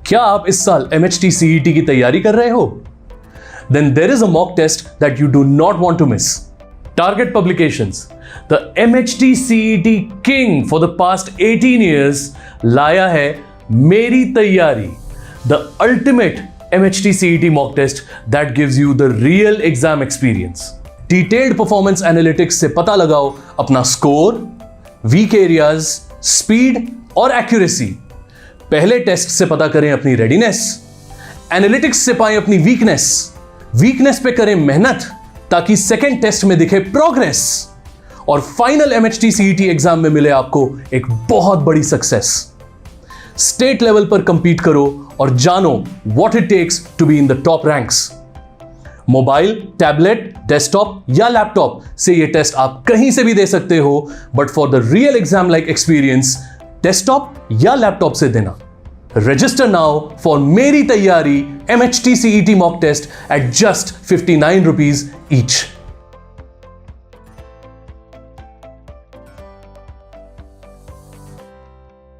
क्या आप इस साल MHT CET की तैयारी कर रहे हो? Then there is a mock test that you do not want to miss. Target Publications, the MHT CET king for the past 18 years, लाया है मेरी तैयारी, the ultimate MHT CET mock test that gives you the real exam experience. Detailed performance analytics से पता लगाओ अपना score, weak areas, speed और accuracy. पहले टेस्ट से पता करें अपनी रेडीनेस, एनालिटिक्स से पाएं अपनी वीकनेस पे करें मेहनत ताकि सेकेंड टेस्ट में दिखे प्रोग्रेस, और फाइनल MHT CET एग्जाम में मिले आपको एक बहुत बड़ी सक्सेस. स्टेट लेवल पर कंपीट करो और जानो what it takes to be in the top ranks. Mobile, tablet, desktop या लैपटॉप से ये टेस्ट आप कहीं से भी दे सकते हो, but for the real exam like experience desktop या लैपटॉप से देना. Register now for Meri Tayari MHT CET mock test at just 59 rupees each.